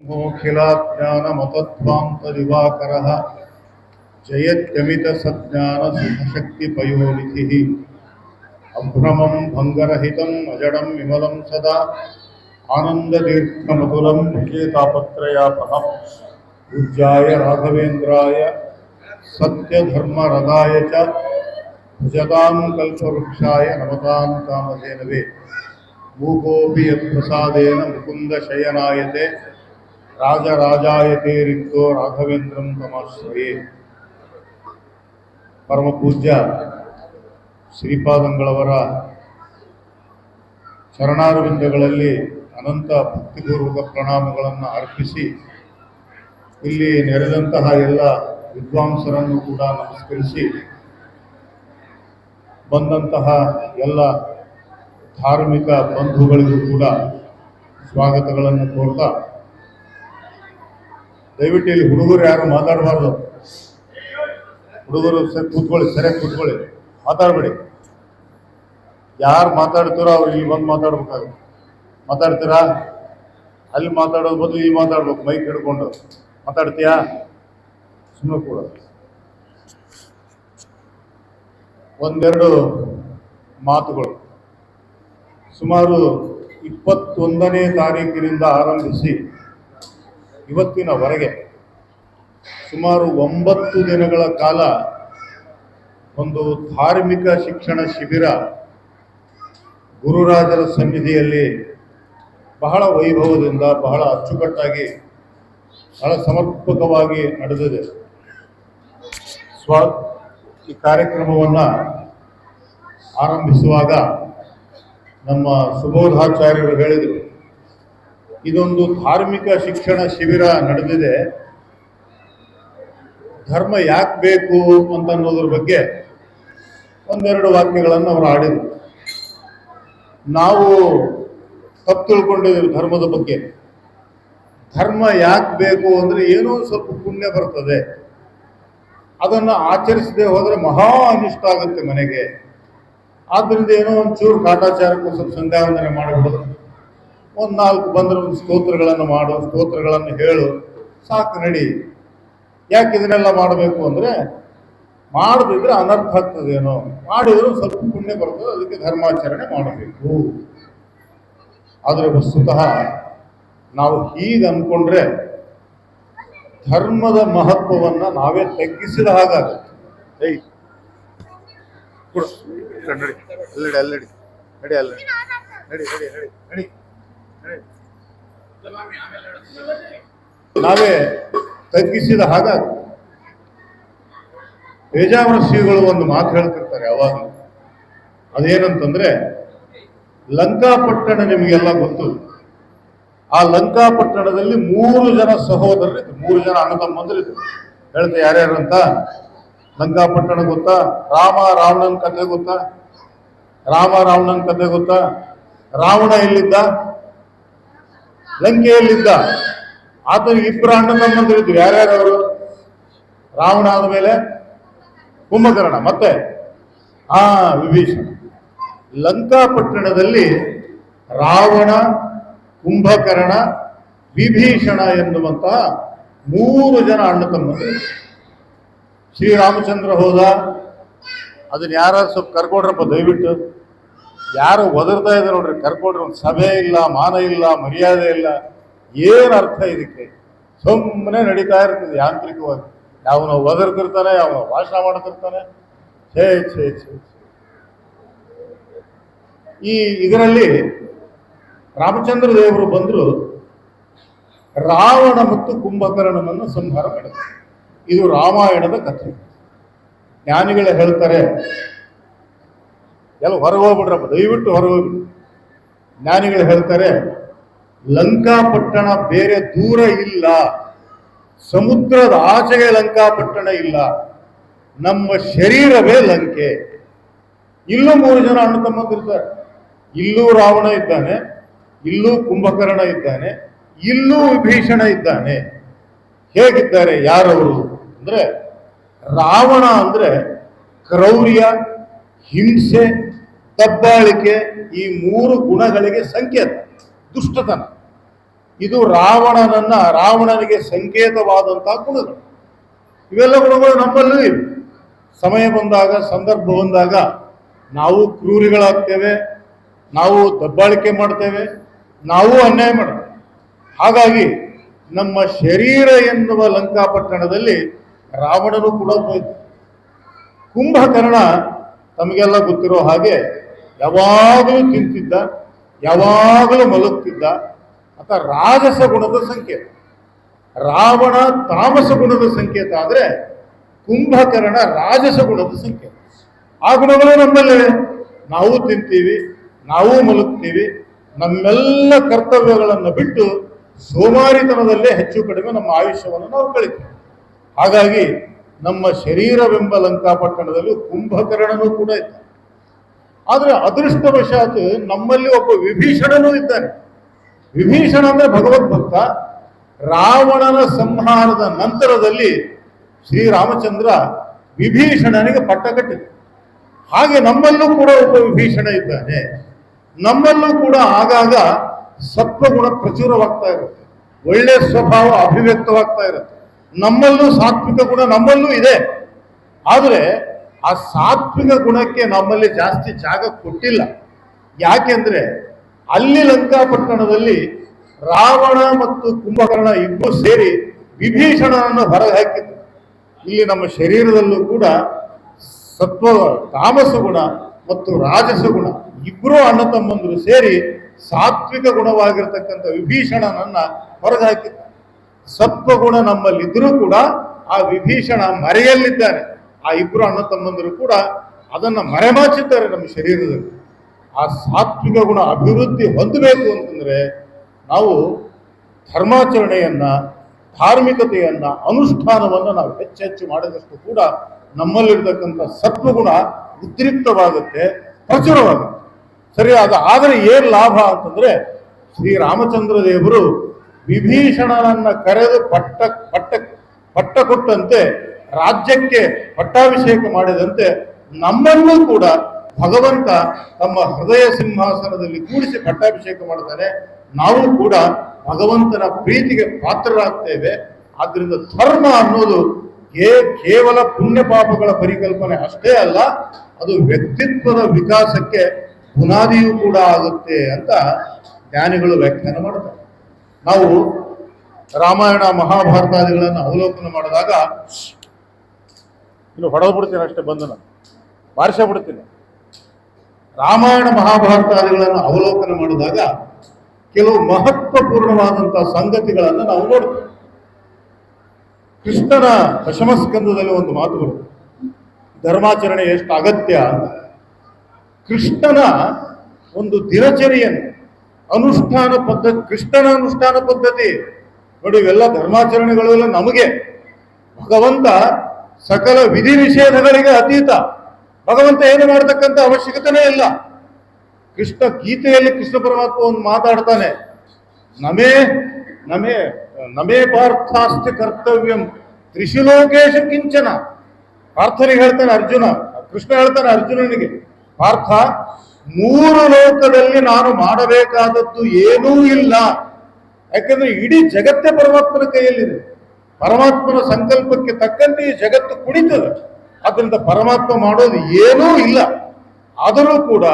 मोखिलाज्ञानमतध्वान्तदिवाकरः जयत्यमितसज्ञानसुखशक्तिपयोनिधिः अभ्रमं भङ्गरहितम् अजडं विमलं सदा आनन्दतीर्थमतुलं विजेतापत्रयापहम् पूज्याय राघवेन्द्राय सत्यधर्मरदाय च भजतां कल्पवृक्षाय नमतां कामधेनवे मूकोऽपि यत्प्रसादेन मुकुन्दशयनायते राजराजायते रिक्तो राघवेन्द्रं तमाश्रये. ಪರಮ ಪೂಜ್ಯ ಶ್ರೀಪಾದಂಗಳವರ ಚರಣಾರವಿಂದಗಳಲ್ಲಿ ಅನಂತ ಭಕ್ತಿಪೂರ್ವಕ ಪ್ರಣಾಮಗಳನ್ನು ಅರ್ಪಿಸಿ ಇಲ್ಲಿ ನೆರೆದಂತಹ ಎಲ್ಲ ವಿದ್ವಾಂಸರನ್ನು ಕೂಡ ನಮಸ್ಕರಿಸಿ ಬಂದಂತಹ ಎಲ್ಲ ಧಾರ್ಮಿಕ ಬಂಧುಗಳಿಗೂ ಕೂಡ ಸ್ವಾಗತಗಳನ್ನು ಕೋರ್ತಾ, ದಯವಿಟ್ಟು ಇಲ್ಲಿ ಹುಡುಗರು ಯಾರು ಮಾತಾಡಬಾರ್ದು. ಹುಡುಗರು ಕೂತ್ಕೊಳ್ಳಿ, ಸರಿಯಾಗಿ ಕೂತ್ಕೊಳ್ಳಿ, ಮಾತಾಡಬೇಡಿ. ಯಾರು ಮಾತಾಡ್ತೀರೋ ಅವ್ರು ಇಲ್ಲಿ ಬಂದು ಮಾತಾಡ್ಬೇಕಾಗುತ್ತೆ. ಮಾತಾಡ್ತೀರಾ? ಅಲ್ಲಿ ಮಾತಾಡೋದು ಬದಲು ಇಲ್ಲಿ ಮಾತಾಡ್ಬೇಕು. ಮೈಕ್ ಹಿಡ್ಕೊಂಡು ಮಾತಾಡ್ತೀಯಾ? ಸುಮ್ಮನೆ ಕೂಡ ಒಂದೆರಡು ಮಾತುಗಳು. ಸುಮಾರು 21ನೇ ತಾರೀಕಿನಿಂದ ಆರಂಭಿಸಿ ಇವತ್ತಿನವರೆಗೆ ಸುಮಾರು 9 ದಿನಗಳ ಕಾಲ ಒಂದು ಧಾರ್ಮಿಕ ಶಿಕ್ಷಣ ಶಿಬಿರ ಗುರುರಾಜರ ಸನ್ನಿಧಿಯಲ್ಲಿ ಬಹಳ ವೈಭವದಿಂದ, ಬಹಳ ಅಚ್ಚುಕಟ್ಟಾಗಿ, ಬಹಳ ಸಮರ್ಪಕವಾಗಿ ನಡೆದಿದೆ. ಈ ಕಾರ್ಯಕ್ರಮವನ್ನು ಆರಂಭಿಸುವಾಗ ನಮ್ಮ ಸುಬೋಧಾಚಾರ್ಯರು ಹೇಳಿದರು, ಇದೊಂದು ಧಾರ್ಮಿಕ ಶಿಕ್ಷಣ ಶಿಬಿರ ನಡೆದಿದೆ, ಧರ್ಮ ಯಾಕೆ ಬೇಕು ಅಂತ ಅನ್ನೋದ್ರ ಬಗ್ಗೆ ಒಂದೆರಡು ವಾಕ್ಯಗಳನ್ನು ಅವರು ಆಡಿದರು. ನಾವು ತಪ್ಪು ತಿಳ್ಕೊಂಡಿದ್ದೀವಿ ಧರ್ಮದ ಬಗ್ಗೆ. ಧರ್ಮ ಯಾಕೆ ಬೇಕು ಅಂದರೆ ಏನೋ ಸ್ವಲ್ಪ ಪುಣ್ಯ ಬರ್ತದೆ, ಅದನ್ನು ಆಚರಿಸದೆ ಹೋದರೆ ಮಹಾ ಅನಿಷ್ಟ ಆಗುತ್ತೆ ಮನೆಗೆ. ಆದ್ದರಿಂದ ಏನೋ ಒಂಚೂರು ಕಾಟಾಚಾರಕ್ಕೆ ಸ್ವಲ್ಪ ಸಂಧ್ಯಾ ವಂದನೆ ಮಾಡಿಬಿಡೋದು, ಒಂದು 4 ಬಂದರೆ ಒಂದು ಸ್ತೋತ್ರಗಳನ್ನು ಮಾಡು, ಸ್ತೋತ್ರಗಳನ್ನು ಹೇಳು, ಸಾಕು ನಡಿ. ಯಾಕೆ ಇದನ್ನೆಲ್ಲ ಮಾಡಬೇಕು ಅಂದರೆ ಮಾಡದಿದ್ರೆ ಅನರ್ಥ ಆಗ್ತದೇನೋ, ಮಾಡಿದರೂ ಸ್ವಲ್ಪ ಪುಣ್ಯ ಬರ್ತದೆ, ಅದಕ್ಕೆ ಧರ್ಮಾಚರಣೆ ಮಾಡಬೇಕು. ಆದರೆ ವಸ್ತುತಃ ನಾವು ಹೀಗೆ ಅಂದ್ಕೊಂಡ್ರೆ ಧರ್ಮದ ಮಹತ್ವವನ್ನು ನಾವೇ ತಗ್ಗಿಸಿದ ಹಾಗಾಗುತ್ತೆ. ನಡಿ ಅಲ್ಲಡಿ ನಡಿ ಅಲ್ಲಡಿ ನಡಿ ನಡಿ ನಡಿ ನಡಿ ನಾವೇ ತಗ್ಗಿಸಿದ ಹಾಗಾಗುತ್ತೆ. ಪೇಜಾವರ ಶ್ರೀಗಳು ಒಂದು ಮಾತು ಹೇಳ್ತಿರ್ತಾರೆ ಯಾವಾಗಲೂ. ಅದೇನಂತಂದ್ರೆ, ಲಂಕಾಪಟ್ಟಣ ನಿಮಗೆಲ್ಲ ಗೊತ್ತು. ಆ ಲಂಕಾಪಟ್ಟಣದಲ್ಲಿ 3 ಜನ ಸಹೋದರರಿದ್ರು, 3 ಜನ ಅಣ್ಣ ತಮ್ಮಂದಿರಿದ್ರು. ಹೇಳ್ತೆ ಯಾರ್ಯಾರು ಅಂತ. ಲಂಕಾಪಟ್ಟಣ ಗೊತ್ತಾ? ರಾವಣನ ಕಥೆ ಗೊತ್ತಾ? ರಾವಣನ ಕಥೆ ಗೊತ್ತಾ? ರಾವಣ ಎಲ್ಲಿದ್ದ? ಲಂಕೆಯಲ್ಲಿದ್ದ. ಆತನಿಗೆ 2 ಅಣ್ಣ ತಮ್ಮಂದಿರಿದ್ರು. ಯಾರ್ಯಾರವರು? ರಾವಣ ಆದಮೇಲೆ ಕುಂಭಕರ್ಣ, ಮತ್ತೆ ವಿಭೀಷಣ. ಲಂಕಾಪಟ್ಟಣದಲ್ಲಿ ರಾವಣ, ಕುಂಭಕರ್ಣ, ವಿಭೀಷಣ ಎನ್ನುವಂತಹ 3 ಜನ ಅಣ್ಣ ತಮ್ಮಂದಿರು. ಶ್ರೀರಾಮಚಂದ್ರ ಹೋದ, ಅದನ್ನ ಯಾರು ಸ್ವಲ್ಪ ಕರ್ಕೊಡ್ರಪ್ಪ ದಯವಿಟ್ಟು. ಯಾರು ಒದರ್ತಾ ಇದ್ದಾರೆ ನೋಡ್ರಿ, ಕರ್ಕೊಡ್ರಿ. ಒಂದು ಸಭೆ ಇಲ್ಲ, ಮಾನ ಇಲ್ಲ, ಮರ್ಯಾದೆ ಇಲ್ಲ, ಏನು ಅರ್ಥ ಇದಕ್ಕೆ? ಸುಮ್ಮನೆ ನಡೀತಾ ಇರ್ತದೆ ಯಾಂತ್ರಿಕವಾಗಿ. ಯಾವನೋ ಒದರ್ತಿರ್ತಾನೆ, ಯಾವನೋ ಭಾಷಣ ಮಾಡ್ತಿರ್ತಾನೆ. ಛೇ ಛೇ ಛೇ. ಇದರಲ್ಲಿ ರಾಮಚಂದ್ರ ದೇವರು ಬಂದರು, ರಾವಣ ಮತ್ತು ಕುಂಭಕರ್ಣನನ್ನು ಸಂಹಾರ ಮಾಡಿದರು. ಇದು ರಾಮಾಯಣದ ಕಥೆ. ಜ್ಞಾನಿಗಳೇ ಹೇಳ್ತಾರೆ, ಎಲ್ಲ ಹೊರಗೆ ಹೋಗ್ಬಿಡ್ರಪ್ಪ ದಯವಿಟ್ಟು, ಹೊರಗೆ ಹೋಗ್ಬಿಡ್ರಿ. ಜ್ಞಾನಿಗಳು ಹೇಳ್ತಾರೆ, ಲಂಕಾಪಟ್ಟಣ ಬೇರೆ ದೂರ ಇಲ್ಲ, ಸಮುದ್ರದ ಆಚೆಗೆ ಲಂಕಾಪಟ್ಟಣ ಇಲ್ಲ, ನಮ್ಮ ಶರೀರವೇ ಲಂಕೆ. ಇಲ್ಲೂ 3 ಜನ ಅಣ್ಣ ತಮ್ಮಂದಿರ್ತಾರೆ. ಇಲ್ಲೂ ರಾವಣ ಇದ್ದಾನೆ, ಇಲ್ಲೂ ಕುಂಭಕರ್ಣ ಇದ್ದಾನೆ, ಇಲ್ಲೂ ವಿಭೀಷಣ ಇದ್ದಾನೆ. ಹೇಗಿದ್ದಾರೆ? ಯಾರವರು ಅಂದ್ರೆ, ರಾವಣ ಅಂದ್ರೆ ಕ್ರೌರ್ಯ, ಹಿಂಸೆ, ದಬ್ಬಾಳಿಕೆ, ಈ 3 ಗುಣಗಳಿಗೆ ಸಂಕೇತ. ದುಷ್ಟತನ. ಇದು ರಾವಣನಿಗೆ ಸಂಕೇತವಾದಂತಹ ಗುಣಗಳು. ಇವೆಲ್ಲ ಗುಣಗಳು ನಮ್ಮಲ್ಲೂ ಇವೆ. ಸಮಯ ಬಂದಾಗ, ಸಂದರ್ಭ ಬಂದಾಗ ನಾವು ಕ್ರೂರಿಗಳಾಗ್ತೇವೆ, ನಾವು ದಬ್ಬಾಳಿಕೆ ಮಾಡ್ತೇವೆ, ನಾವು ಅನ್ಯಾಯ ಮಾಡ್ತೇವೆ. ಹಾಗಾಗಿ ನಮ್ಮ ಶರೀರ ಎನ್ನುವ ಲಂಕಾಪಟ್ಟಣದಲ್ಲಿ ರಾವಣನು ಕೂಡ ಹೋಯ್ತು. ಕುಂಭಕರ್ಣ ತಮಗೆಲ್ಲ ಗೊತ್ತಿರೋ ಹಾಗೆ ಯಾವಾಗಲೂ ತಿಂತಿದ್ದ, ಯಾವಾಗಲೂ ಮಲಗ್ತಿದ್ದ. ಅಂತ ರಾಜಸ ಗುಣದ ಸಂಕೇತ. ರಾವಣ ತಾಮಸ ಗುಣದ ಸಂಕೇತ ಆದರೆ ಕುಂಭಕರ್ಣ ರಾಜಸ ಗುಣದ ಸಂಕೇತ. ಆ ಗುಣಗಳು ನಮ್ಮಲ್ಲಿವೆ. ನಾವು ತಿಂತೀವಿ, ನಾವು ಮಲಗ್ತೀವಿ, ನಮ್ಮೆಲ್ಲ ಕರ್ತವ್ಯಗಳನ್ನು ಬಿಟ್ಟು ಸೋಮಾರಿತನದಲ್ಲೇ ಹೆಚ್ಚು ಕಡಿಮೆ ನಮ್ಮ ಆಯುಷ್ಯವನ್ನು ನಾವು ಕಳಿತೀವಿ. ಹಾಗಾಗಿ ನಮ್ಮ ಶರೀರವೆಂಬ ಲಂಕಾಪಟ್ಟಣದಲ್ಲಿ ಕುಂಭಕರ್ಣನೂ ಕೂಡ ಇದ್ದ. ಆದರೆ ಅದೃಷ್ಟವಶಾತ್ ನಮ್ಮಲ್ಲಿ ಒಬ್ಬ ವಿಭೀಷಣನೂ ಇದ್ದಾನೆ. ವಿಭೀಷಣ ಅಂದ್ರೆ ಭಗವದ್ಭಕ್ತ. ರಾವಣನ ಸಂಹಾರದ ನಂತರದಲ್ಲಿ ಶ್ರೀರಾಮಚಂದ್ರ ವಿಭೀಷಣನಿಗೆ ಪಟ್ಟ ಕಟ್ಟಿದ. ಹಾಗೆ ನಮ್ಮಲ್ಲೂ ಕೂಡ ಒಬ್ಬ ವಿಭೀಷಣ ಇದ್ದಾನೆ. ನಮ್ಮಲ್ಲೂ ಕೂಡ ಆಗಾಗ ಸತ್ವಗುಣ ಪ್ರಚುರವಾಗ್ತಾ ಇರುತ್ತೆ, ಒಳ್ಳೆ ಸ್ವಭಾವ ಅಭಿವ್ಯಕ್ತವಾಗ್ತಾ ಇರುತ್ತೆ. ನಮ್ಮಲ್ಲೂ ಸಾತ್ವಿಕ ಗುಣ ನಮ್ಮಲ್ಲೂ ಇದೆ. ಆದರೆ ಆ ಸಾತ್ವಿಕ ಗುಣಕ್ಕೆ ನಮ್ಮಲ್ಲಿ ಜಾಸ್ತಿ ಜಾಗ ಕೊಟ್ಟಿಲ್ಲ. ಯಾಕೆಂದ್ರೆ ಅಲ್ಲಿ ಲಂಕಾಪಟ್ಟಣದಲ್ಲಿ ರಾವಣ ಮತ್ತು ಕುಂಭಕರ್ಣ ಇಬ್ಬರು ಸೇರಿ ವಿಭೀಷಣನನ್ನು ಹೊರಗೆ ಹಾಕಿದ್ರು. ಇಲ್ಲಿ ನಮ್ಮ ಶರೀರದಲ್ಲೂ ಕೂಡ ಸತ್ವ ತಾಮಸ ಗುಣ ಮತ್ತು ರಾಜಸ ಗುಣ ಇಬ್ಬರೂ ಅಣ್ಣ ತಮ್ಮಂದರು ಸೇರಿ ಸಾತ್ವಿಕ ಗುಣವಾಗಿರ್ತಕ್ಕಂಥ ವಿಭೀಷಣನನ್ನ ಹೊರಗೆ ಹಾಕಿದ್ರು. ಸತ್ವಗುಣ ನಮ್ಮಲ್ಲಿದ್ದರೂ ಕೂಡ ಆ ವಿಭೀಷಣ ಮರೆಯಲ್ಲಿದ್ದಾನೆ. ಆ ಇಬ್ಬರು ಅಣ್ಣ ತಮ್ಮಂದರು ಕೂಡ ಅದನ್ನು ಮರೆಮಾಚಿದ್ದಾರೆ ನಮ್ಮ ಶರೀರದಲ್ಲಿ. ಆ ಸಾತ್ವಿಕ ಗುಣ ಅಭಿವೃದ್ಧಿ ಹೊಂದಬೇಕು ಅಂತಂದ್ರೆ ನಾವು ಧರ್ಮಾಚರಣೆಯನ್ನ, ಧಾರ್ಮಿಕತೆಯನ್ನ, ಅನುಷ್ಠಾನವನ್ನು ನಾವು ಹೆಚ್ಚೆಚ್ಚು ಮಾಡಿದಷ್ಟು ಕೂಡ ನಮ್ಮಲ್ಲಿರ್ತಕ್ಕಂಥ ಸತ್ವಗುಣ ಉದ್ರಿಕ್ತವಾಗುತ್ತೆ, ಪ್ರಚುರವಾಗುತ್ತೆ. ಸರಿ, ಆದರೆ ಏನ್ ಲಾಭ ಅಂತಂದ್ರೆ ಶ್ರೀರಾಮಚಂದ್ರ ದೇವರು ವಿಭೀಷಣನನ್ನ ಕರೆದು ಪಟ್ಟ ಕೊಟ್ಟಂತೆ, ರಾಜ್ಯಕ್ಕೆ ಪಟ್ಟಾಭಿಷೇಕ ಮಾಡಿದಂತೆ ನಮ್ಮನ್ನೂ ಕೂಡ ಭಗವಂತ ತಮ್ಮ ಹೃದಯ ಸಿಂಹಾಸನದಲ್ಲಿ ಕೂಡಿಸಿ ಪಟ್ಟಾಭಿಷೇಕ ಮಾಡ್ತಾನೆ. ನಾವು ಕೂಡ ಭಗವಂತನ ಪ್ರೀತಿಗೆ ಪಾತ್ರರಾಗ್ತೇವೆ. ಆದ್ರಿಂದ ಧರ್ಮ ಅನ್ನೋದು ಕೇವಲ ಪುಣ್ಯ ಪಾಪಗಳ ಪರಿಕಲ್ಪನೆ ಅಷ್ಟೇ ಅಲ್ಲ, ಅದು ವ್ಯಕ್ತಿತ್ವದ ವಿಕಾಸಕ್ಕೆ ಬುನಾದಿಯೂ ಕೂಡ ಆಗುತ್ತೆ ಅಂತ ಜ್ಞಾನಿಗಳು ವ್ಯಾಖ್ಯಾನ ಮಾಡ್ತಾರೆ. ನಾವು ರಾಮಾಯಣ ಮಹಾಭಾರತಾದಿಗಳನ್ನು ಅವಲೋಕನ ಮಾಡಿದಾಗ, ಇನ್ನು ಹೊಡೆದು ಬಿಡ್ತೀನಿ ಅಷ್ಟೇ, ಬಂದು ನಾನು ಬಾರಿಸ ಬಿಡ್ತೀನಿ. ರಾಮಾಯಣ ಮಹಾಭಾರತಾದಿಗಳನ್ನು ಅವಲೋಕನ ಮಾಡಿದಾಗ ಕೆಲವು ಮಹತ್ವಪೂರ್ಣವಾದಂತಹ ಸಂಗತಿಗಳನ್ನು ನಾವು ನೋಡ್ತೇವೆ. ಕೃಷ್ಣನ ದಶಮಸ್ಕಂದದಲ್ಲಿ ಒಂದು ಮಾತು ಬರುತ್ತೆ, ಧರ್ಮಾಚರಣೆ ಎಷ್ಟು ಅಗತ್ಯ ಅಂತ. ಕೃಷ್ಣನ ಒಂದು ದಿನಚರಿಯನ್ನು ಅನುಷ್ಠಾನ ಪದ್ಧತಿ, ಕೃಷ್ಣನ ಅನುಷ್ಠಾನ ಪದ್ಧತಿ ನೋಡಿ. ಇವೆಲ್ಲ ಧರ್ಮಾಚರಣೆಗಳೆಲ್ಲ ನಮಗೆ ಭಗವಂತ ಸಕಲ ವಿಧಿ ನಿಷೇಧಗಳಿಗೆ ಅತೀತ. ಭಗವಂತ ಏನು ಮಾಡತಕ್ಕಂಥ ಅವಶ್ಯಕತೆನೇ ಇಲ್ಲ. ಕೃಷ್ಣ ಗೀತೆಯಲ್ಲಿ ಕೃಷ್ಣ ಪರಮಾತ್ಮ ಒಂದು ಮಾತಾಡ್ತಾನೆ, ನಮೇ ನಮೇ ನಮೇ ಪಾರ್ಥಾಸ್ತಿ ಕರ್ತವ್ಯಂ ತ್ರಿಶುಲೋಕೇಶ ಕಿಂಚನ. ಪಾರ್ಥನಿಗೆ ಹೇಳ್ತಾನೆ ಅರ್ಜುನ, ಕೃಷ್ಣ ಹೇಳ್ತಾನೆ ಅರ್ಜುನನಿಗೆ, ಪಾರ್ಥ, 3 ಲೋಕದಲ್ಲಿ ನಾನು ಮಾಡಬೇಕಾದದ್ದು ಏನೂ ಇಲ್ಲ. ಯಾಕಂದ್ರೆ ಇಡೀ ಜಗತ್ತೇ ಪರಮಾತ್ಮನ ಕೈಯಲ್ಲಿದೆ. ಪರಮಾತ್ಮನ ಸಂಕಲ್ಪಕ್ಕೆ ತಕ್ಕಂತೆ ಈ ಜಗತ್ತು ಕುಣಿತದೆ. ಅದರಿಂದ ಪರಮಾತ್ಮ ಮಾಡೋದು ಏನೂ ಇಲ್ಲ. ಆದರೂ ಕೂಡ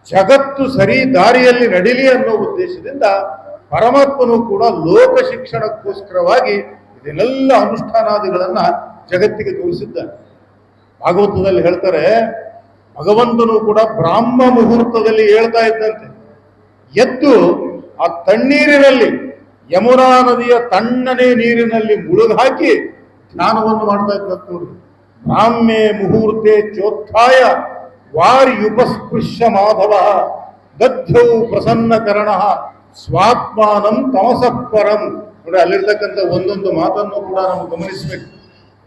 ಜಗತ್ತು ಸರಿ ದಾರಿಯಲ್ಲಿ ನಡೀಲಿ ಅನ್ನೋ ಉದ್ದೇಶದಿಂದ ಪರಮಾತ್ಮನು ಕೂಡ ಲೋಕ ಶಿಕ್ಷಣಕ್ಕೋಸ್ಕರವಾಗಿ ಇದನ್ನೆಲ್ಲ ಅನುಷ್ಠಾನಾದಿಗಳನ್ನ ಜಗತ್ತಿಗೆ ತೋರಿಸಿದ್ದಾನೆ. ಭಾಗವತದಲ್ಲಿ ಹೇಳ್ತಾರೆ, ಭಗವಂತನು ಕೂಡ ಬ್ರಾಹ್ಮ ಮುಹೂರ್ತದಲ್ಲಿ ಹೇಳ್ತಾ ಇದ್ದಂತೆ ಎದ್ದು ಆ ತಣ್ಣೀರಿನಲ್ಲಿ, ಯಮುನಾ ನದಿಯ ತಣ್ಣನೆ ನೀರಿನಲ್ಲಿ ಮುಳುಗಾಕಿ ಧ್ಯಾನವನ್ನು ಮಾಡ್ತಾ ಇದ್ದಂತ ನೋಡ್ರಿ. ಬ್ರಾಹ್ಮೆ ಮುಹೂರ್ತೆ ಚೋತ್ಥಾಯ ವಾರ್ಯುಪಸ್ಪೃಶ್ಯ ಮಾಧವ ದಧ್ಯೌ ಪ್ರಸನ್ನಕರಣ ಸ್ವಾತ್ಮಾನಂ ತಮಸಪರಂ. ನೋಡಿ, ಅಲ್ಲಿರ್ತಕ್ಕಂಥ ಒಂದೊಂದು ಮಾತನ್ನು ಕೂಡ ನಾವು ಗಮನಿಸಬೇಕು.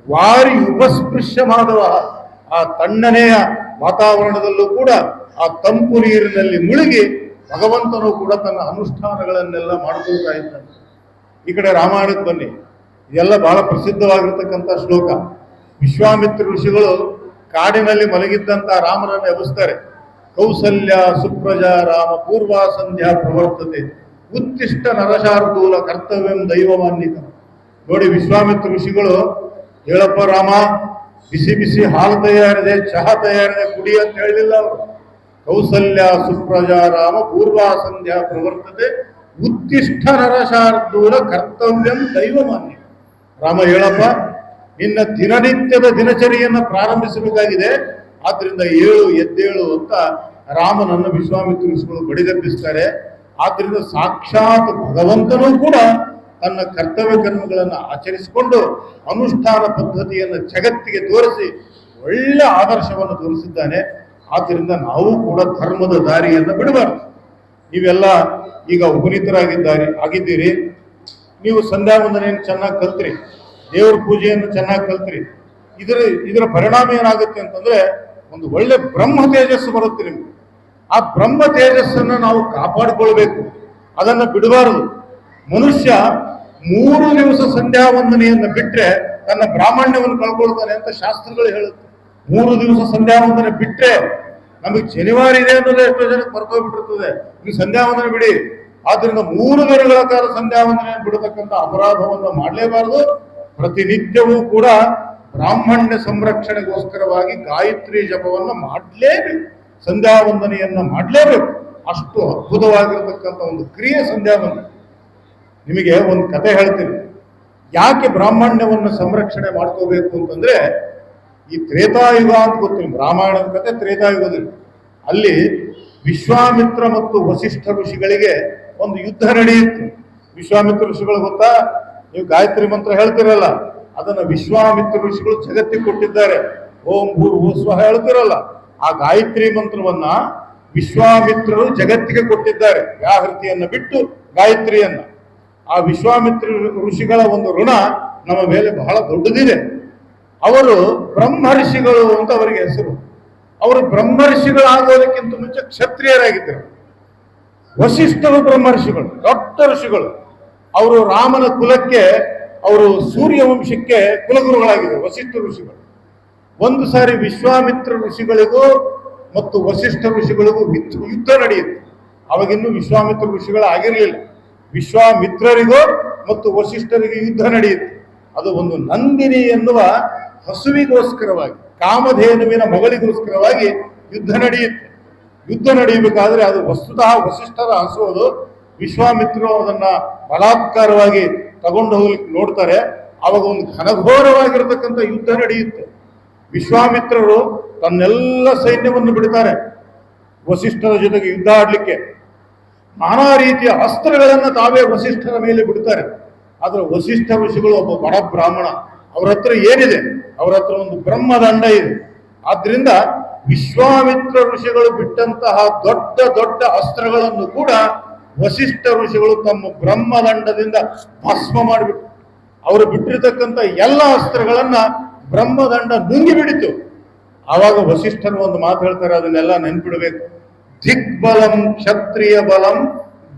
ವಾರ್ಯುಪಸ್ಪೃಶ್ಯ ಮಾಧವ, ಆ ತಣ್ಣನೆಯ ವಾತಾವರಣದಲ್ಲೂ ಕೂಡ ಆ ತಂಪು ನೀರಿನಲ್ಲಿ ಮುಳುಗಿ ಭಗವಂತನು ಕೂಡ ತನ್ನ ಅನುಷ್ಠಾನಗಳನ್ನೆಲ್ಲ ಮಾಡ್ಕೊಳ್ತಾ ಇದ್ದಾನೆ. ಈ ಕಡೆ ರಾಮಾಯಣಕ್ಕೆ ಬನ್ನಿ, ಇದೆಲ್ಲ ಬಹಳ ಪ್ರಸಿದ್ಧವಾಗಿರ್ತಕ್ಕಂಥ ಶ್ಲೋಕ. ವಿಶ್ವಾಮಿತ್ರ ಋಷಿಗಳು ಕಾಡಿನಲ್ಲಿ ಮಲಗಿದ್ದಂತ ರಾಮನನ್ನು ಎಬ್ಬಿಸ್ತಾರೆ. ಕೌಸಲ್ಯ ಸುಪ್ರಜಾ ರಾಮ ಪೂರ್ವ ಸಂಧ್ಯಾ ಪ್ರವರ್ತತೆ. ಉತ್ತಿಷ್ಟ ನರಶಾರ್ದೂಲ ಕರ್ತವ್ಯಂ ದೈವಮಾನ್ಯಿತ. ನೋಡಿ, ವಿಶ್ವಾಮಿತ್ರ ಋಷಿಗಳು ಹೇಳಪ್ಪ ರಾಮ, ಬಿಸಿ ಬಿಸಿ ಹಾಲು ತಯಾರಿದೆ, ಚಹಾ ತಯಾರಿದೆ, ಕುಡಿ ಅಂತ ಹೇಳಲಿಲ್ಲ ಅವರು. ಕೌಸಲ್ಯ ಸುಪ್ರಜಾ ರಾಮ ಪೂರ್ವಾ ಸಂಧ್ಯಾ ಪ್ರವರ್ತತೆ ಉತ್ತಿಷ್ಠ ನರಶಾರ್ದೂಲ ಕರ್ತವ್ಯಂ ದೈವಮಾನ್ಯ. ರಾಮ ಹೇಳಪ್ಪ, ನಿನ್ನ ದಿನನಿತ್ಯದ ದಿನಚರಿಯನ್ನು ಪ್ರಾರಂಭಿಸಬೇಕಾಗಿದೆ, ಆದ್ರಿಂದ ಎದ್ದೇಳು ಅಂತ ರಾಮನನ್ನು ವಿಶ್ವಾಮಿತ್ರ ಋಷಿಗಳು ಬಡಿದೆಬ್ಬಿಸ್ತಾರೆ. ಆದ್ರಿಂದ ಸಾಕ್ಷಾತ್ ಭಗವಂತನೂ ಕೂಡ ತನ್ನ ಕರ್ತವ್ಯ ಕರ್ಮಗಳನ್ನು ಆಚರಿಸಿಕೊಂಡು ಅನುಷ್ಠಾನ ಪದ್ಧತಿಯನ್ನು ಜಗತ್ತಿಗೆ ತೋರಿಸಿ ಒಳ್ಳೆ ಆದರ್ಶವನ್ನು ತೋರಿಸಿದ್ದಾನೆ. ಆದ್ದರಿಂದ ನಾವು ಕೂಡ ಧರ್ಮದ ದಾರಿಯನ್ನು ಬಿಡಬಾರದು. ನೀವೆಲ್ಲ ಈಗ ಆಗಿದ್ದೀರಿ. ನೀವು ಸಂಧ್ಯಾ ವಂದನೆಯನ್ನು ಚೆನ್ನಾಗಿ ಕಲ್ತ್ರಿ, ದೇವರ ಪೂಜೆಯನ್ನು ಚೆನ್ನಾಗಿ ಕಲ್ತ್ರಿ. ಇದರ ಪರಿಣಾಮ ಏನಾಗುತ್ತೆ ಅಂತಂದ್ರೆ ಒಂದು ಒಳ್ಳೆ ಬ್ರಹ್ಮ ತೇಜಸ್ಸು ಬರುತ್ತೆ ನಿಮ್ಗೆ. ಆ ಬ್ರಹ್ಮ ತೇಜಸ್ಸನ್ನು ನಾವು ಕಾಪಾಡಿಕೊಳ್ಬೇಕು, ಅದನ್ನು ಬಿಡಬಾರದು. ಮನುಷ್ಯ 3 ದಿವಸ ಸಂಧ್ಯಾ ವಂದನೆಯನ್ನು ಬಿಟ್ರೆ ತನ್ನ ಬ್ರಾಹ್ಮಣ್ಯವನ್ನು ಕಳ್ಕೊಳ್ತಾನೆ ಅಂತ ಶಾಸ್ತ್ರಗಳು ಹೇಳುತ್ತೆ. 3 ದಿವಸ ಸಂಧ್ಯಾ ವಂದನೆ ಬಿಟ್ರೆ, ನಮಗೆ ಶನಿವಾರ ಇದೆ ಅನ್ನೋದು ಎಷ್ಟೋ ಜನಕ್ಕೆ ಮರ್ತೋಗ್ಬಿಟ್ಟಿರ್ತದೆ, ನೀವು ಸಂಧ್ಯಾ ವಂದನೆ ಬಿಡಿ. ಆದ್ರಿಂದ 3 ದಿನಗಳ ಕಾಲ ಸಂಧ್ಯಾ ವಂದನೆಯನ್ನು ಬಿಡತಕ್ಕಂಥ ಅಪರಾಧವನ್ನು ಮಾಡಲೇಬಾರದು. ಪ್ರತಿನಿತ್ಯವೂ ಕೂಡ ಬ್ರಾಹ್ಮಣ್ಯ ಸಂರಕ್ಷಣೆಗೋಸ್ಕರವಾಗಿ ಗಾಯತ್ರಿ ಜಪವನ್ನು ಮಾಡಲೇಬೇಕು, ಸಂಧ್ಯಾ ವಂದನೆಯನ್ನ ಮಾಡಲೇಬೇಕು. ಅಷ್ಟು ಅದ್ಭುತವಾಗಿರತಕ್ಕಂಥ ಒಂದು ಕ್ರಿಯೆ ಸಂಧ್ಯಾ ವಂದನೆ. ನಿಮಗೆ ಒಂದು ಕತೆ ಹೇಳ್ತೀನಿ. ಯಾಕೆ ಬ್ರಾಹ್ಮಣ್ಯವನ್ನು ಸಂರಕ್ಷಣೆ ಮಾಡ್ಕೋಬೇಕು ಅಂತಂದ್ರೆ, ಈ ತ್ರೇತಾಯುಗ ಅಂತ ಗೊತ್ತಿಲ್ಲ, ರಾಮಾಯಣದ ಕತೆ ತ್ರೇತಾಯುಗದಲ್ಲಿ. ಅಲ್ಲಿ ವಿಶ್ವಾಮಿತ್ರ ಮತ್ತು ವಸಿಷ್ಠ ಋಷಿಗಳಿಗೆ ಒಂದು ಯುದ್ಧ ನಡೆಯಿತು. ವಿಶ್ವಾಮಿತ್ರ ಋಷಿಗಳು ಗೊತ್ತಾ, ನೀವು ಗಾಯತ್ರಿ ಮಂತ್ರ ಹೇಳ್ತಿರಲ್ಲ, ಅದನ್ನ ವಿಶ್ವಾಮಿತ್ರ ಋಷಿಗಳು ಜಗತ್ತಿಗೆ ಕೊಟ್ಟಿದ್ದಾರೆ. ಓಂ ಭೂರ್ಭುವಸ್ವಃ ಹೇಳ್ತಿರಲ್ಲ, ಆ ಗಾಯತ್ರಿ ಮಂತ್ರವನ್ನ ವಿಶ್ವಾಮಿತ್ರರು ಜಗತ್ತಿಗೆ ಕೊಟ್ಟಿದ್ದಾರೆ. ವ್ಯಾಹೃತಿಯನ್ನು ಬಿಟ್ಟು ಗಾಯತ್ರಿಯನ್ನ. ಆ ವಿಶ್ವಾಮಿತ್ರ ಋಷಿಗಳ ಒಂದು ಋಣ ನಮ್ಮ ಮೇಲೆ ಬಹಳ ದೊಡ್ಡದಿದೆ. ಅವರು ಬ್ರಹ್ಮರ್ಷಿಗಳು ಅಂತ ಅವರಿಗೆ ಹೆಸರು. ಅವರು ಬ್ರಹ್ಮರ್ಷಿಗಳಾಗೋದಕ್ಕಿಂತ ಮುಂಚೆ ಕ್ಷತ್ರಿಯರಾಗಿದ್ದರು. ವಸಿಷ್ಠರು ಬ್ರಹ್ಮರ್ಷಿಗಳು, ದೊಡ್ಡ ಋಷಿಗಳು. ಅವರು ರಾಮನ ಕುಲಕ್ಕೆ, ಅವರು ಸೂರ್ಯವಂಶಕ್ಕೆ ಕುಲಗುರುಗಳಾಗಿದ್ದರು ವಸಿಷ್ಠ ಋಷಿಗಳು. ಒಂದು ಸಾರಿ ವಿಶ್ವಾಮಿತ್ರ ಋಷಿಗಳಿಗೂ ಮತ್ತು ವಸಿಷ್ಠ ಋಷಿಗಳಿಗೂ ಯುದ್ಧ ನಡೆಯಿತು. ಅವಾಗಿನ್ನೂ ವಿಶ್ವಾಮಿತ್ರ ಋಷಿಗಳು ಆಗಿರಲಿಲ್ಲ. ವಿಶ್ವಾಮಿತ್ರರಿಗೂ ಮತ್ತು ವಸಿಷ್ಠರಿಗೆ ಯುದ್ಧ ನಡೆಯಿತು. ಅದು ಒಂದು ನಂದಿನಿ ಎನ್ನುವ ಹಸುವಿಗೋಸ್ಕರವಾಗಿ, ಕಾಮಧೇನುವಿನ ಮಗಳಿಗೋಸ್ಕರವಾಗಿ ಯುದ್ಧ ನಡೆಯುತ್ತೆ. ಯುದ್ಧ ನಡೆಯಬೇಕಾದ್ರೆ ಅದು ವಸ್ತುತಃ ವಸಿಷ್ಠರ ಹಸು. ಅದು ವಿಶ್ವಾಮಿತ್ರರು ಅದನ್ನ ಬಲಾತ್ಕಾರವಾಗಿ ತಗೊಂಡು ಹೋಗ್ಲಿಕ್ಕೆ ನೋಡ್ತಾರೆ. ಆವಾಗ ಒಂದು ಘನಘೋರವಾಗಿರತಕ್ಕಂಥ ಯುದ್ಧ ನಡೆಯುತ್ತೆ. ವಿಶ್ವಾಮಿತ್ರರು ತನ್ನೆಲ್ಲ ಸೈನ್ಯವನ್ನು ಬಿಡ್ತಾರೆ ವಸಿಷ್ಠರ ಜೊತೆಗೆ ಯುದ್ಧ ಆಡ್ಲಿಕ್ಕೆ. ನಾನಾ ರೀತಿಯ ಅಸ್ತ್ರಗಳನ್ನು ತಾವೇ ವಸಿಷ್ಠರ ಮೇಲೆ ಬಿಡ್ತಾರೆ. ಆದ್ರೆ ವಸಿಷ್ಠ ಋಷಿಗಳು ಒಬ್ಬ ಬಡ ಬ್ರಾಹ್ಮಣ, ಅವರ ಹತ್ರ ಏನಿದೆ? ಅವರ ಹತ್ರ ಒಂದು ಬ್ರಹ್ಮದಂಡ ಇದೆ. ಆದ್ರಿಂದ ವಿಶ್ವಾಮಿತ್ರ ಋಷಿಗಳು ಬಿಟ್ಟಂತಹ ದೊಡ್ಡ ದೊಡ್ಡ ಅಸ್ತ್ರಗಳನ್ನು ಕೂಡ ವಸಿಷ್ಠ ಋಷಿಗಳು ತಮ್ಮ ಬ್ರಹ್ಮದಂಡದಿಂದ ಭಸ್ಮ ಮಾಡಿಬಿಟ್ಟು, ಅವರು ಬಿಟ್ಟಿರ್ತಕ್ಕಂಥ ಎಲ್ಲ ಅಸ್ತ್ರಗಳನ್ನ ಬ್ರಹ್ಮದಂಡ ನುಂಗಿ ಬಿಡಿತು. ಆವಾಗ ವಸಿಷ್ಠರು ಒಂದು ಮಾತು ಹೇಳ್ತಾರೆ, ಅದನ್ನೆಲ್ಲ ನೆನ್ಪಿಡ್ಬೇಕು. ದಿಗ್ಬಲಂ ಕ್ಷತ್ರಿಯ ಬಲಂ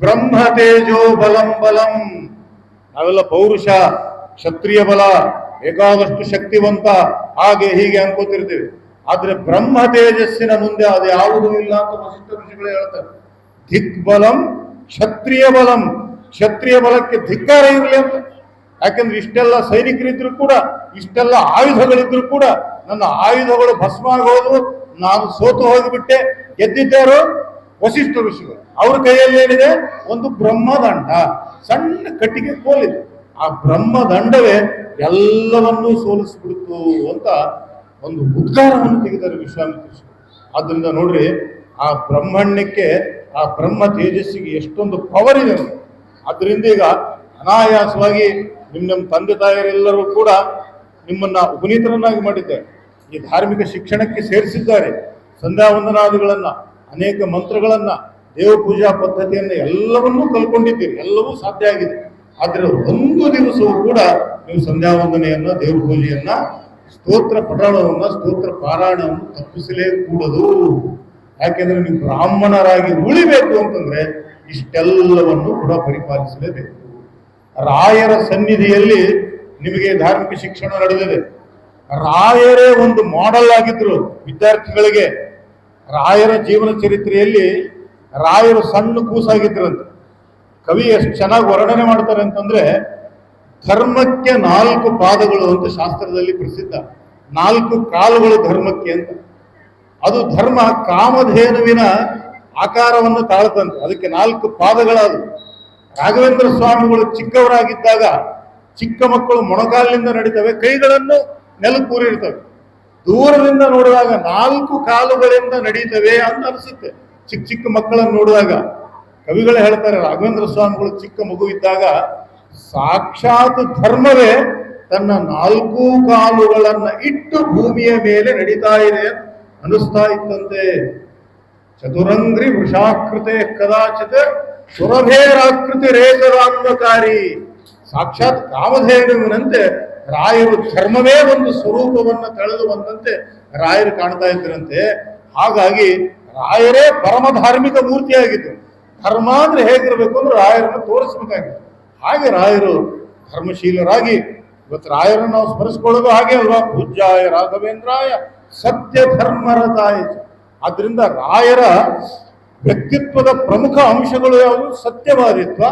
ಬ್ರಹ್ಮ ತೇಜೋ ಬಲಂ ಬಲಂ. ನಾವೆಲ್ಲ ಪೌರುಷ, ಕ್ಷತ್ರಿಯ ಬಲ, ಬೇಕಾದಷ್ಟು ಶಕ್ತಿವಂತ, ಹಾಗೆ ಹೀಗೆ ಅನ್ಕೋತಿರ್ತೀವಿ. ಆದ್ರೆ ಬ್ರಹ್ಮ ತೇಜಸ್ಸಿನ ಮುಂದೆ ಅದು ಯಾವುದೂ ಇಲ್ಲ ಅಂತ ವಸಿಷ್ಠ ಋಷಿಗಳು ಹೇಳ್ತಾರೆ. ದಿಗ್ಬಲಂ ಕ್ಷತ್ರಿಯ ಬಲಂ. ಕ್ಷತ್ರಿಯ ಬಲಕ್ಕೆ ಧಿಕ್ಕಾರ ಇರಲಿ ಅಂತ. ಯಾಕೆಂದ್ರೆ ಇಷ್ಟೆಲ್ಲ ಸೈನಿಕರಿದ್ರು ಕೂಡ, ಇಷ್ಟೆಲ್ಲ ಆಯುಧಗಳಿದ್ರು ಕೂಡ ನನ್ನ ಆಯುಧಗಳು ಭಸ್ಮ ಆಗೋದು, ನಾನು ಸೋತು ಹೋಗಿಬಿಟ್ಟೆ. ಗೆದ್ದಿದ್ದಾರೋ ವಸಿಷ್ಠ ಋಷಿಗಳು. ಅವ್ರ ಕೈಯಲ್ಲಿ ಏನಿದೆ? ಒಂದು ಬ್ರಹ್ಮದಂಡ, ಸಣ್ಣ ಕಟ್ಟಿಗೆ ಕೋಲಿದೆ. ಆ ಬ್ರಹ್ಮದಂಡವೇ ಎಲ್ಲವನ್ನೂ ಸೋಲಿಸ್ಬಿಡ್ತು ಅಂತ ಒಂದು ಉದ್ಗಾರವನ್ನು ತೆಗೆದಾರೆ ವಿಶ್ವಾಮಿತ್ರ ಋಷಿಗಳು. ಆದ್ರಿಂದ ನೋಡ್ರಿ, ಆ ಬ್ರಹ್ಮಣ್ಯಕ್ಕೆ, ಆ ಬ್ರಹ್ಮ ತೇಜಸ್ಸಿಗೆ ಎಷ್ಟೊಂದು ಪವರ್ ಇದೆ. ಅದರಿಂದ ಈಗ ಅನಾಯಾಸವಾಗಿ ನಿಮ್ಮ ತಂದೆ ತಾಯರೆಲ್ಲರೂ ಕೂಡ ನಿಮ್ಮನ್ನ ಉಪನೀತರನ್ನಾಗಿ ಮಾಡಿದ್ದಾರೆ. ಈ ಧಾರ್ಮಿಕ ಶಿಕ್ಷಣಕ್ಕೆ ಸೇರಿಸಿದ್ದಾರೆ. ಸಂಧ್ಯಾ ವಂದನಾದಿಗಳನ್ನ, ಅನೇಕ ಮಂತ್ರಗಳನ್ನ, ದೇವ ಪೂಜಾ ಪದ್ಧತಿಯನ್ನ ಎಲ್ಲವನ್ನೂ ಕಲ್ಕೊಂಡಿದ್ದೀರಿ. ಎಲ್ಲವೂ ಸಾಧ್ಯ ಆಗಿದೆ. ಆದ್ರೆ ಒಂದು ದಿವಸವೂ ಕೂಡ ನೀವು ಸಂಧ್ಯಾ ವಂದನೆಯನ್ನ, ದೇವ್ರ ಪೂಜೆಯನ್ನ, ಸ್ತೋತ್ರ ಪಠಣವನ್ನ, ಸ್ತೋತ್ರ ಪಾರಾಯಣವನ್ನು ತಪ್ಪಿಸಲೇ ಕೂಡದು. ಯಾಕೆಂದ್ರೆ ನೀವು ಬ್ರಾಹ್ಮಣರಾಗಿ ಉಳಿಬೇಕು ಅಂತಂದ್ರೆ ಇಷ್ಟೆಲ್ಲವನ್ನು ಕೂಡ ಪರಿಪಾಲಿಸಲೇಬೇಕು. ರಾಯರ ಸನ್ನಿಧಿಯಲ್ಲಿ ನಿಮಗೆ ಧಾರ್ಮಿಕ ಶಿಕ್ಷಣ ನಡೆದಿದೆ. ರಾಯರೇ ಒಂದು ಮಾಡೆಲ್ ಆಗಿದ್ರು ವಿದ್ಯಾರ್ಥಿಗಳಿಗೆ. ರಾಯರ ಜೀವನ ಚರಿತ್ರೆಯಲ್ಲಿ ರಾಯರು ಸಣ್ಣ ಕೂಸಾಗಿದ್ರಂತೆ. ಕವಿ ಎಷ್ಟು ಚೆನ್ನಾಗಿ ವರ್ಣನೆ ಮಾಡ್ತಾರೆ ಅಂತಂದ್ರೆ, ಧರ್ಮಕ್ಕೆ 4 ಪಾದಗಳು ಅಂತ ಶಾಸ್ತ್ರದಲ್ಲಿ ಪ್ರಸಿದ್ಧ, 4 ಕಾಲುಗಳು ಧರ್ಮಕ್ಕೆ ಅಂತ. ಅದು ಧರ್ಮ ಕಾಮಧೇನುವಿನ ಆಕಾರವನ್ನು ತಾಳ್ತಂತೆ, ಅದಕ್ಕೆ 4 ಪಾದಗಳಾದವು. ರಾಘವೇಂದ್ರ ಸ್ವಾಮಿಗಳು ಚಿಕ್ಕವರಾಗಿದ್ದಾಗ ಚಿಕ್ಕ ಮಕ್ಕಳು ಮೊಣಕಾಲಿನಿಂದ ನಡೀತವೆ, ಕೈಗಳನ್ನು ನೆಲಕ್ಕೂರಿರ್ತವೆ. ದೂರದಿಂದ ನೋಡಿದಾಗ 4 ಕಾಲುಗಳಿಂದ ನಡೀತವೆ ಅಂತ ಅನಿಸುತ್ತೆ ಚಿಕ್ಕ ಚಿಕ್ಕ ಮಕ್ಕಳನ್ನು ನೋಡಿದಾಗ. ಕವಿಗಳು ಹೇಳ್ತಾರೆ, ರಾಘವೇಂದ್ರ ಸ್ವಾಮಿಗಳು ಚಿಕ್ಕ ಮಗು ಇದ್ದಾಗ ಸಾಕ್ಷಾತ್ ಧರ್ಮವೇ ತನ್ನ 4 ಕಾಲುಗಳನ್ನ ಇಟ್ಟು ಭೂಮಿಯ ಮೇಲೆ ನಡೀತಾ ಇದೆ ಅನಿಸ್ತಾ ಇತ್ತಂತೆ. ಚತುರಂಗ್ರಿ ವೃಷಾಕೃತೆ ಕದಾಚಿತ್ ಸುರಭೇರಾಕೃತಿ ರೇಖರಾತ್ಮಕಾರಿ. ಸಾಕ್ಷಾತ್ ಕಾಮಧೇನುವಿನಂತೆ ರಾಯರು ಧರ್ಮವೇ ಒಂದು ಸ್ವರೂಪವನ್ನು ತಳೆದು ಬಂದಂತೆ ರಾಯರು ಕಾಣ್ತಾ ಇದ್ದರಂತೆ. ಹಾಗಾಗಿ ರಾಯರೇ ಪರಮ ಧಾರ್ಮಿಕ ಮೂರ್ತಿಯಾಗಿದ್ದು. ಧರ್ಮ ಅಂದ್ರೆ ಹೇಗಿರಬೇಕು ಅಂದ್ರೆ ರಾಯರನ್ನು ತೋರಿಸಬೇಕಾಗಿತ್ತು. ಹಾಗೆ ರಾಯರು ಧರ್ಮಶೀಲರಾಗಿ ಇವತ್ತು ರಾಯರನ್ನು ನಾವು ಸ್ಮರಿಸಿಕೊಳ್ಳೋದು ಹಾಗೆ ಅಲ್ವಾ? ಪೂಜ್ಯಾಯ ರಾಘವೇಂದ್ರಾಯ ಸತ್ಯ ಧರ್ಮರತಾಯ. ಆದ್ರಿಂದ ರಾಯರ ವ್ಯಕ್ತಿತ್ವದ ಪ್ರಮುಖ ಅಂಶಗಳು ಯಾವುದು? ಸತ್ಯವಾದಿತ್ವ.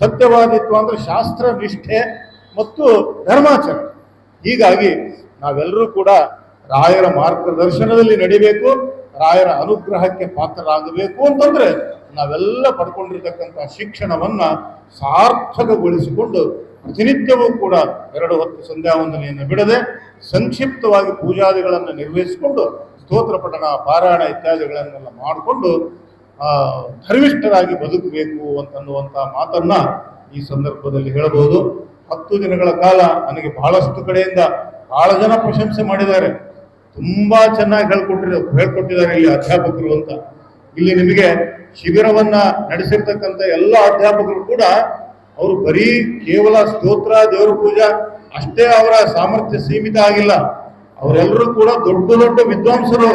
ಸತ್ಯವಾದಿತ್ವ ಅಂದ್ರೆ ಶಾಸ್ತ್ರ ನಿಷ್ಠೆ ಮತ್ತು ಧರ್ಮಾಚರಣೆ. ಹೀಗಾಗಿ ನಾವೆಲ್ಲರೂ ಕೂಡ ರಾಯರ ಮಾರ್ಗದರ್ಶನದಲ್ಲಿ ನಡಿಬೇಕು, ರಾಯರ ಅನುಗ್ರಹಕ್ಕೆ ಪಾತ್ರರಾಗಬೇಕು ಅಂತಂದ್ರೆ ನಾವೆಲ್ಲ ಪಡ್ಕೊಂಡಿರ್ತಕ್ಕಂಥ ಶಿಕ್ಷಣವನ್ನ ಸಾರ್ಥಕಗೊಳಿಸಿಕೊಂಡು ಪ್ರತಿನಿತ್ಯವೂ ಕೂಡ 2 ಹೊತ್ತು ಸಂಧ್ಯಾ ವಂದನೆಯನ್ನು ಬಿಡದೆ ಸಂಕ್ಷಿಪ್ತವಾಗಿ ಪೂಜಾದಿಗಳನ್ನು ನಿರ್ವಹಿಸಿಕೊಂಡು ಸ್ತೋತ್ರ ಪಠಣ ಪಾರಾಯಣ ಇತ್ಯಾದಿಗಳನ್ನೆಲ್ಲ ಮಾಡಿಕೊಂಡು ಧರ್ಮಿಷ್ಠರಾಗಿ ಬದುಕಬೇಕು ಅಂತನ್ನುವಂಥ ಮಾತನ್ನ ಈ ಸಂದರ್ಭದಲ್ಲಿ ಹೇಳಬಹುದು. 10 ದಿನಗಳ ಕಾಲ ನನಗೆ ಬಹಳಷ್ಟು ಕಡೆಯಿಂದ ಬಹಳ ಜನ ಪ್ರಶಂಸೆ ಮಾಡಿದ್ದಾರೆ. ತುಂಬಾ ಚೆನ್ನಾಗಿ ಹೇಳ್ಕೊಟ್ಟಿದ್ದಾರೆ ಇಲ್ಲಿ ಅಧ್ಯಾಪಕರು ಅಂತ. ಇಲ್ಲಿ ನಿಮಗೆ ಶಿಬಿರವನ್ನ ನಡೆಸಿರ್ತಕ್ಕಂಥ ಎಲ್ಲ ಅಧ್ಯಾಪಕರು ಕೂಡ ಅವರು ಬರೀ ಕೇವಲ ಸ್ತೋತ್ರ ದೇವರ ಪೂಜಾ ಅಷ್ಟೇ ಅವರ ಸಾಮರ್ಥ್ಯ ಸೀಮಿತ ಆಗಿಲ್ಲ. ಅವರೆಲ್ಲರೂ ಕೂಡ ದೊಡ್ಡ ದೊಡ್ಡ ವಿದ್ವಾಂಸರು,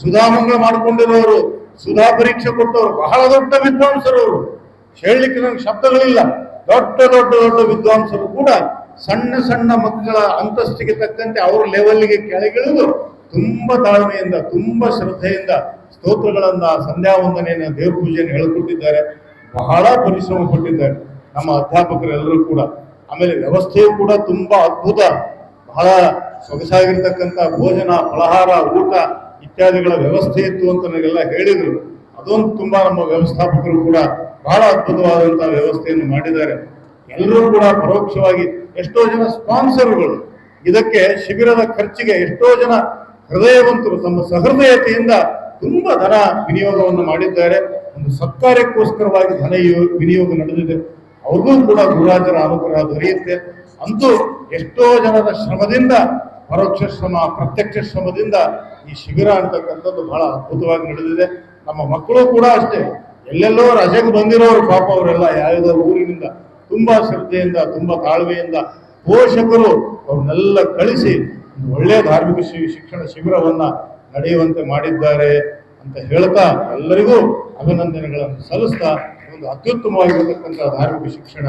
ಸುಧಾಮಂಗಳ ಮಾಡಿಕೊಂಡಿರೋರು, ಸುಧಾ ಪರೀಕ್ಷೆ ಕೊಟ್ಟವರು, ಬಹಳ ದೊಡ್ಡ ವಿದ್ವಾಂಸರು ಅವರು. ಹೇಳಲಿಕ್ಕೆ ನನಗೆ ಶಬ್ದಗಳಿಲ್ಲ. ದೊಡ್ಡ ದೊಡ್ಡ ದೊಡ್ಡ ವಿದ್ವಾಂಸರು ಕೂಡ ಸಣ್ಣ ಸಣ್ಣ ಮಕ್ಕಳ ಅಂತಸ್ತಿಗೆ ತಕ್ಕಂತೆ ಅವರ ಲೆವೆಲ್ಗೆ ಕೆಳಗಿಳಿದು ತುಂಬಾ ತಾಳ್ಮೆಯಿಂದ ತುಂಬಾ ಶ್ರದ್ಧೆಯಿಂದ ಸ್ತೋತ್ರಗಳನ್ನ ಸಂಧ್ಯಾ ವಂದನೆಯನ್ನ ದೇವ್ರ ಪೂಜೆಯನ್ನು ಹೇಳಿಕೊಟ್ಟಿದ್ದಾರೆ. ಬಹಳ ಪರಿಶ್ರಮ ಪಟ್ಟಿದ್ದಾರೆ ನಮ್ಮ ಅಧ್ಯಾಪಕರೆಲ್ಲರೂ ಕೂಡ. ಆಮೇಲೆ ವ್ಯವಸ್ಥೆಯು ಕೂಡ ತುಂಬಾ ಅದ್ಭುತ, ಬಹಳ ಸೊಗಸಾಗಿರ್ತಕ್ಕಂಥ ಭೋಜನ ಫಲಹಾರ ಊಟ ಇತ್ಯಾದಿಗಳ ವ್ಯವಸ್ಥೆ ಇತ್ತು ಅಂತ ನನಗೆಲ್ಲ ಹೇಳಿದ್ರು. ಅದೊಂದು ತುಂಬಾ ನಮ್ಮ ವ್ಯವಸ್ಥಾಪಕರು ಕೂಡ ಬಹಳ ಅದ್ಭುತವಾದಂತಹ ವ್ಯವಸ್ಥೆಯನ್ನು ಮಾಡಿದ್ದಾರೆ. ಎಲ್ಲರೂ ಕೂಡ ಪರೋಕ್ಷವಾಗಿ ಎಷ್ಟೋ ಜನ ಸ್ಪಾನ್ಸರ್ಗಳು ಇದಕ್ಕೆ ಶಿಬಿರದ ಖರ್ಚಿಗೆ ಎಷ್ಟೋ ಜನ ಹೃದಯವಂತರು ತಮ್ಮ ಸಹೃದಯತೆಯಿಂದ ತುಂಬಾ ಧನ ವಿನಿಯೋಗವನ್ನು ಮಾಡಿದ್ದಾರೆ. ಒಂದು ಸತ್ಕಾರ್ಯಕ್ಕೋಸ್ಕರವಾಗಿ ಧನ ವಿನಿಯೋಗ ನಡೆದಿದೆ. ಅವ್ರಿಗೂ ಕೂಡ ಗುರುರಾಜರ ಅನುಗ್ರಹ ದೊರೆಯುತ್ತೆ. ಅಂತೂ ಎಷ್ಟೋ ಜನರ ಶ್ರಮದಿಂದ, ಪರೋಕ್ಷ ಶ್ರಮ ಪ್ರತ್ಯಕ್ಷ ಶ್ರಮದಿಂದ ಈ ಶಿಬಿರ ಅಂತಕ್ಕಂಥದ್ದು ಬಹಳ ಅದ್ಭುತವಾಗಿ ನಡೆದಿದೆ. ನಮ್ಮ ಮಕ್ಕಳು ಕೂಡ ಅಷ್ಟೇ, ಎಲ್ಲೆಲ್ಲೋ ರಜೆಗೆ ಬಂದಿರೋರು ಪಾಪ ಅವರೆಲ್ಲ ಯಾವುದೋ ಊರಿನಿಂದ ತುಂಬಾ ಶ್ರದ್ಧೆಯಿಂದ ತುಂಬಾ ತಾಳ್ಮೆಯಿಂದ ಪೋಷಕರು ಅವ್ರನ್ನೆಲ್ಲ ಕಳಿಸಿ ಒಂದು ಒಳ್ಳೆಯ ಧಾರ್ಮಿಕ ಶಿಕ್ಷಣ ಶಿಬಿರವನ್ನ ನಡೆಯುವಂತೆ ಮಾಡಿದ್ದಾರೆ ಅಂತ ಹೇಳ್ತಾ ಎಲ್ಲರಿಗೂ ಅಭಿನಂದನೆಗಳನ್ನು ಸಲ್ಲಿಸ್ತಾ ಒಂದು ಅತ್ಯುತ್ತಮವಾಗಿರತಕ್ಕಂತಹ ಧಾರ್ಮಿಕ ಶಿಕ್ಷಣ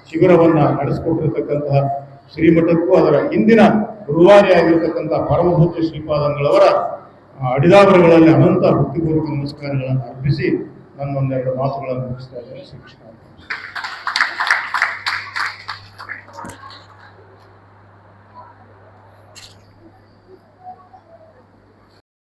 ಶಿಬಿರವನ್ನ ನಡೆಸಿಕೊಟ್ಟಿರ್ತಕ್ಕಂತಹ ಶ್ರೀಮಠಕ್ಕೂ ಅದರ ಹಿಂದಿನ ಗುರುವಾರಿಯಾಗಿರ್ತಕ್ಕಂತಹ ಪರಮಭೂತ ಶ್ರೀಪಾದಂಗಳವರ ಅಡಿದಾವರಗಳಲ್ಲಿ ಅನಂತ ಭಕ್ತಿಪೂರ್ವಕ ನಮಸ್ಕಾರಗಳನ್ನು ಅರ್ಪಿಸಿ ನನ್ನ ಒಂದೆರಡು ಮಾತುಗಳನ್ನು ಮುಗಿಸ್ತಾ ಇದ್ದೇನೆ. ಶ್ರೀಕೃಷ್ಣ.